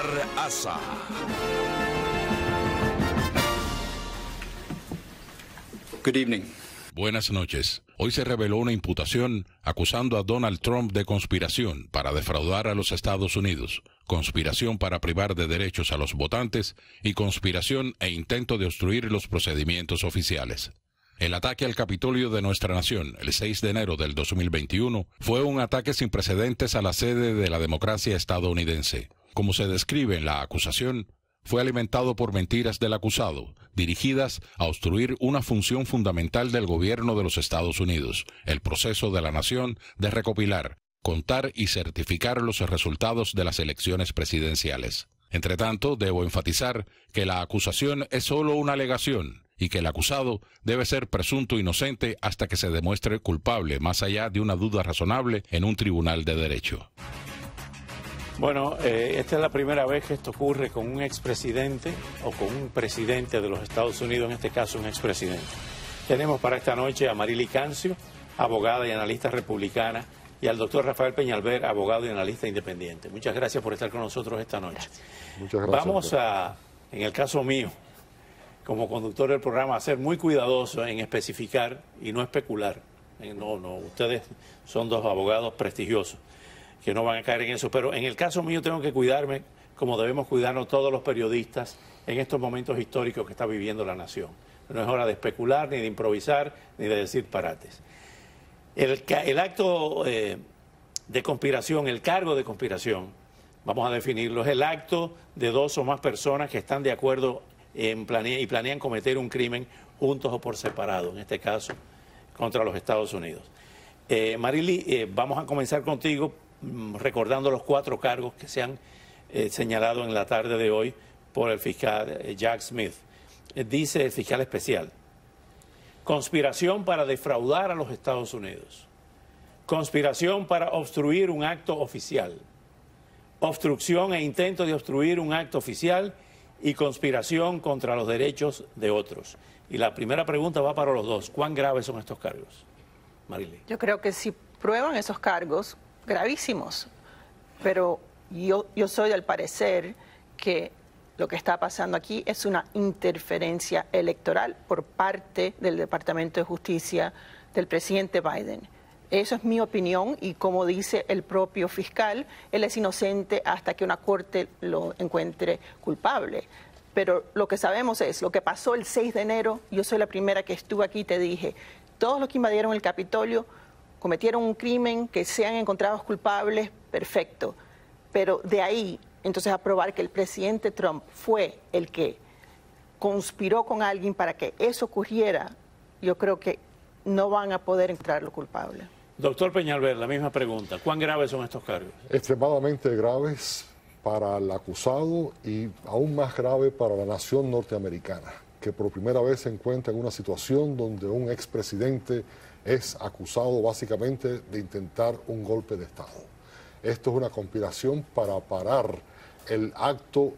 César Asa. Good evening. Buenas noches. Hoy se reveló una imputación acusando a Donald Trump de conspiración para defraudar a los Estados Unidos, conspiración para privar de derechos a los votantes y conspiración e intento de obstruir los procedimientos oficiales. El ataque al Capitolio de nuestra nación, el 6 de enero del 2021, fue un ataque sin precedentes a la sede de la democracia estadounidense. Como se describe en la acusación, fue alimentado por mentiras del acusado, dirigidas a obstruir una función fundamental del gobierno de los Estados Unidos, el proceso de la nación de recopilar, contar y certificar los resultados de las elecciones presidenciales. Entretanto, debo enfatizar que la acusación es solo una alegación y que el acusado debe ser presunto inocente hasta que se demuestre culpable, más allá de una duda razonable en un tribunal de derecho. Bueno, esta es la primera vez que esto ocurre con un expresidente o con un presidente de los Estados Unidos, en este caso un expresidente. Tenemos para esta noche a Marily Cancio, abogada y analista republicana, y al doctor Rafael Peñalver, abogado y analista independiente. Muchas gracias por estar con nosotros esta noche. Gracias. Muchas gracias. Vamos a, en el caso mío, como conductor del programa, a ser muy cuidadoso en especificar y no especular. No, ustedes son dos abogados prestigiosos que no van a caer en eso, pero en el caso mío tengo que cuidarme como debemos cuidarnos todos los periodistas en estos momentos históricos que está viviendo la nación. No es hora de especular, ni de improvisar, ni de decir parates. El acto de conspiración, el cargo de conspiración, vamos a definirlo, es el acto de dos o más personas que están de acuerdo y planean cometer un crimen juntos o por separado, en este caso, contra los Estados Unidos. Marily, vamos a comenzar contigo recordando los 4 cargos que se han señalado en la tarde de hoy por el fiscal Jack Smith. Dice el fiscal especial: conspiración para defraudar a los Estados Unidos, conspiración para obstruir un acto oficial, obstrucción e intento de obstruir un acto oficial y conspiración contra los derechos de otros. Y la primera pregunta va para los dos. ¿Cuán graves son estos cargos, Marily? Yo creo que si prueban esos cargos, gravísimos, pero yo soy del parecer que lo que está pasando aquí es una interferencia electoral por parte del Departamento de Justicia del presidente Biden. Eso es mi opinión y como dice el propio fiscal, él es inocente hasta que una corte lo encuentre culpable. Pero lo que sabemos es, lo que pasó el 6 de enero, yo soy la primera que estuve aquí y te dije, todos los que invadieron el Capitolio cometieron un crimen, que sean encontrados culpables, perfecto. Pero de ahí, entonces, a probar que el presidente Trump fue el que conspiró con alguien para que eso ocurriera, yo creo que no van a poder encontrarlo culpable. Doctor Peñalver, la misma pregunta. ¿Cuán graves son estos cargos? Extremadamente graves para el acusado y aún más grave para la nación norteamericana, que por primera vez se encuentra en una situación donde un expresidente es acusado básicamente de intentar un golpe de Estado. Esto es una conspiración para parar el acto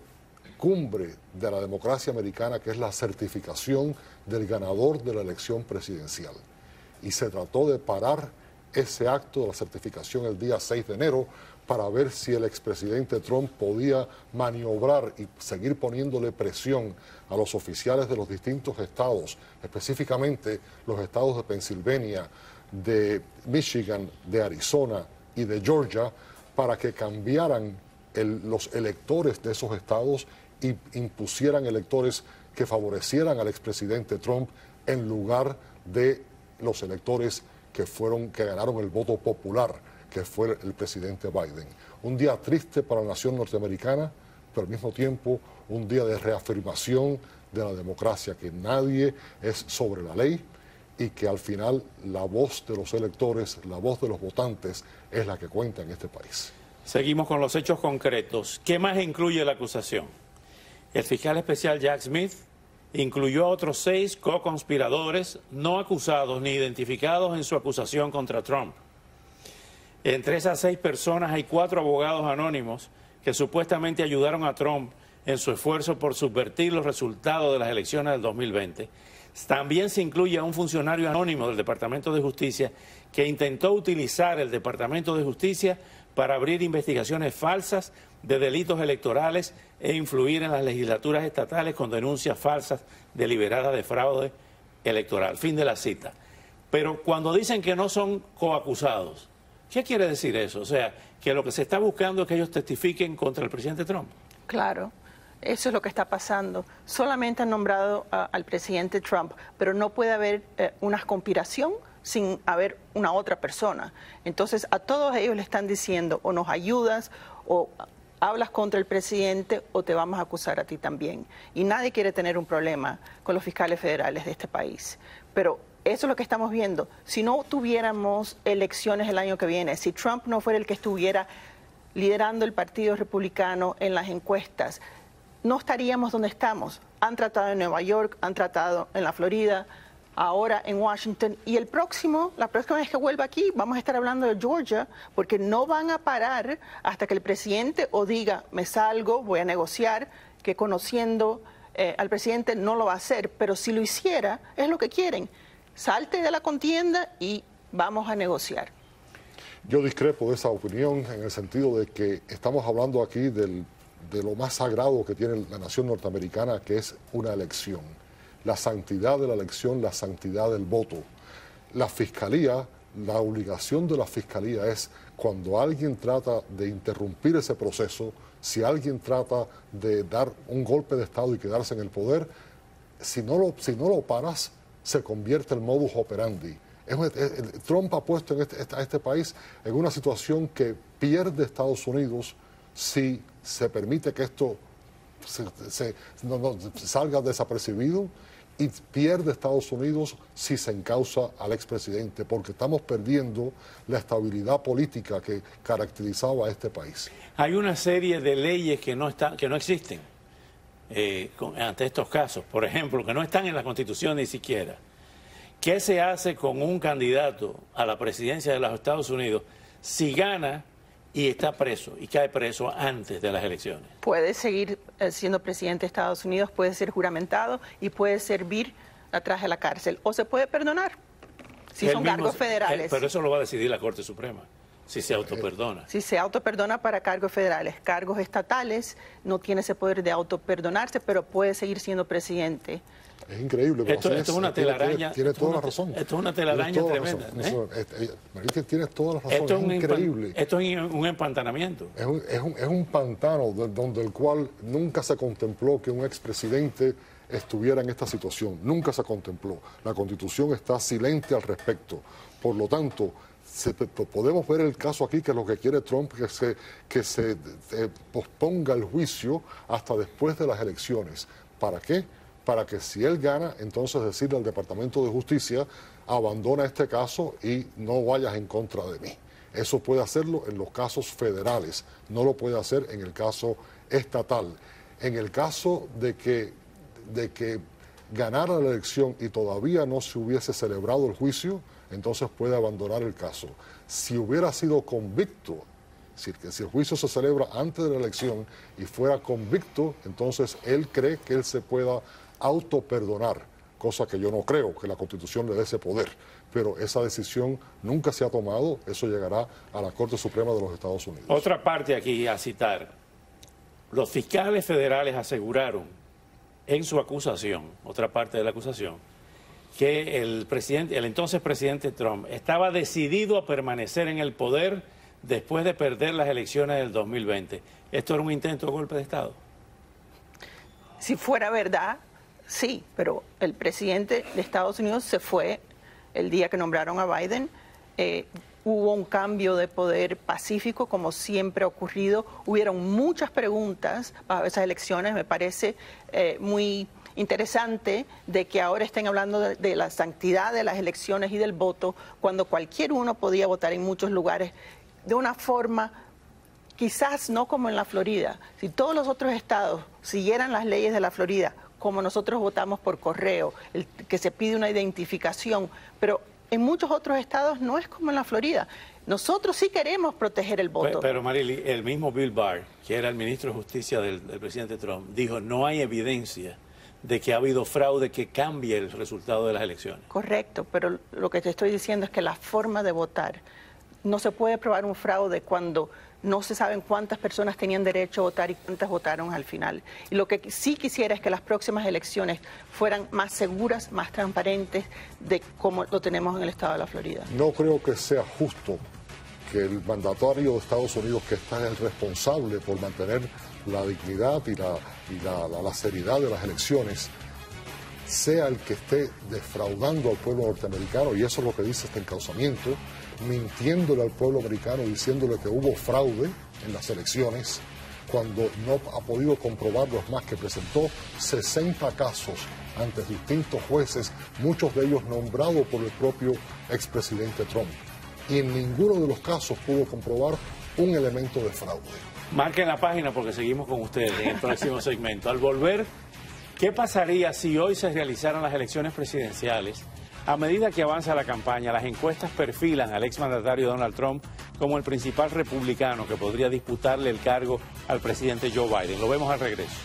cumbre de la democracia americana, que es la certificación del ganador de la elección presidencial. Y se trató de parar ese acto de la certificación el día 6 de enero para ver si el expresidente Trump podía maniobrar y seguir poniéndole presión a los oficiales de los distintos estados, específicamente los estados de Pensilvania, de Michigan, de Arizona y de Georgia, para que cambiaran los electores de esos estados y impusieran electores que favorecieran al expresidente Trump en lugar de los electores que ganaron el voto popular, que fue el presidente Biden. Un día triste para la nación norteamericana, pero al mismo tiempo un día de reafirmación de la democracia, que nadie es sobre la ley y que al final la voz de los electores, la voz de los votantes es la que cuenta en este país. Seguimos con los hechos concretos. ¿Qué más incluye la acusación? El fiscal especial Jack Smith incluyó a otros 6 co-conspiradores no acusados ni identificados en su acusación contra Trump. Entre esas 6 personas hay 4 abogados anónimos que supuestamente ayudaron a Trump en su esfuerzo por subvertir los resultados de las elecciones del 2020. También se incluye a un funcionario anónimo del Departamento de Justicia que intentó utilizar el Departamento de Justicia para abrir investigaciones falsas de delitos electorales e influir en las legislaturas estatales con denuncias falsas deliberadas de fraude electoral. Fin de la cita. Pero cuando dicen que no son coacusados, ¿qué quiere decir eso? O sea, que lo que se está buscando es que ellos testifiquen contra el presidente Trump. Claro, eso es lo que está pasando. Solamente han nombrado al presidente Trump, pero no puede haber una conspiración sin haber una otra persona. Entonces, a todos ellos le están diciendo, o nos ayudas, o hablas contra el presidente, o te vamos a acusar a ti también. Y nadie quiere tener un problema con los fiscales federales de este país. Pero eso es lo que estamos viendo. Si no tuviéramos elecciones el año que viene, si Trump no fuera el que estuviera liderando el Partido Republicano en las encuestas, no estaríamos donde estamos. Han tratado en Nueva York, han tratado en la Florida, ahora en Washington, y la próxima vez que vuelva aquí vamos a estar hablando de Georgia, porque no van a parar hasta que el presidente o diga, me salgo, voy a negociar, que conociendo al presidente no lo va a hacer, pero si lo hiciera, es lo que quieren. Salte de la contienda y vamos a negociar. Yo discrepo de esa opinión en el sentido de que estamos hablando aquí de lo más sagrado que tiene la nación norteamericana, que es una elección. La santidad de la elección, la santidad del voto. La fiscalía, la obligación de la fiscalía es cuando alguien trata de interrumpir ese proceso, si alguien trata de dar un golpe de Estado y quedarse en el poder, si no lo paras, se convierte en modus operandi. Trump ha puesto a este país en una situación que pierde Estados Unidos si se permite que esto salga desapercibido, y pierde Estados Unidos si se encausa al expresidente, porque estamos perdiendo la estabilidad política que caracterizaba a este país. Hay una serie de leyes que no existen ante estos casos. Por ejemplo, que no están en la Constitución ni siquiera. ¿Qué se hace con un candidato a la presidencia de los Estados Unidos si gana y está preso y cae preso antes de las elecciones? Puede seguir siendo presidente de Estados Unidos, puede ser juramentado y puede servir atrás de la cárcel. O se puede perdonar, si son cargos federales. Pero eso lo va a decidir la Corte Suprema, si se autoperdona. Si se autoperdona para cargos federales. Cargos estatales no tiene ese poder de autoperdonarse, pero puede seguir siendo presidente. Es increíble. Esto es una telaraña. Tiene toda la razón. Esto es una telaraña tremenda. Tienes toda la razón. Esto es increíble. Esto es un empantanamiento. Es un pantano donde el cual nunca se contempló que un expresidente estuviera en esta situación. Nunca se contempló. La Constitución está silente al respecto. Por lo tanto, podemos ver el caso aquí, que lo que quiere Trump que se posponga el juicio hasta después de las elecciones. ¿Para qué? Para que si él gana, entonces decirle al Departamento de Justicia, abandona este caso y no vayas en contra de mí. Eso puede hacerlo en los casos federales, no lo puede hacer en el caso estatal. En el caso de que ganara la elección y todavía no se hubiese celebrado el juicio, entonces puede abandonar el caso. Si hubiera sido convicto, si el juicio se celebra antes de la elección y fuera convicto, entonces él cree que él se pueda autoperdonar, cosa que yo no creo que la Constitución le dé ese poder. Pero esa decisión nunca se ha tomado, eso llegará a la Corte Suprema de los Estados Unidos. Otra parte aquí a citar. Los fiscales federales aseguraron en su acusación, otra parte de la acusación, que el entonces presidente Trump estaba decidido a permanecer en el poder después de perder las elecciones del 2020. ¿Esto era un intento de golpe de Estado? Si fuera verdad, sí, pero el presidente de Estados Unidos se fue el día que nombraron a Biden. Hubo un cambio de poder pacífico, como siempre ha ocurrido. Hubieron muchas preguntas bajo esas elecciones. Me parece muy interesante de que ahora estén hablando de la santidad de las elecciones y del voto, cuando cualquier uno podía votar en muchos lugares de una forma, quizás no como en la Florida. Si todos los otros estados siguieran las leyes de la Florida, como nosotros votamos por correo, que se pide una identificación, pero en muchos otros estados no es como en la Florida. Nosotros sí queremos proteger el voto. Pero Marily, el mismo Bill Barr, que era el ministro de Justicia del presidente Trump, dijo, no hay evidencia de que ha habido fraude que cambie el resultado de las elecciones. Correcto, pero lo que te estoy diciendo es que la forma de votar no se puede probar un fraude cuando no se saben cuántas personas tenían derecho a votar y cuántas votaron al final. Y lo que sí quisiera es que las próximas elecciones fueran más seguras, más transparentes de como lo tenemos en el estado de la Florida. No creo que sea justo que el mandatario de Estados Unidos, que está el responsable por mantener la dignidad y la seriedad de las elecciones, sea el que esté defraudando al pueblo norteamericano, y eso es lo que dice este encauzamiento, mintiéndole al pueblo americano, diciéndole que hubo fraude en las elecciones, cuando no ha podido comprobar los más, que presentó 60 casos ante distintos jueces, muchos de ellos nombrados por el propio expresidente Trump. Y en ninguno de los casos pudo comprobar un elemento de fraude. Marquen la página porque seguimos con ustedes en el próximo segmento. Al volver, ¿qué pasaría si hoy se realizaran las elecciones presidenciales? A medida que avanza la campaña, las encuestas perfilan al exmandatario Donald Trump como el principal republicano que podría disputarle el cargo al presidente Joe Biden. Lo vemos al regreso.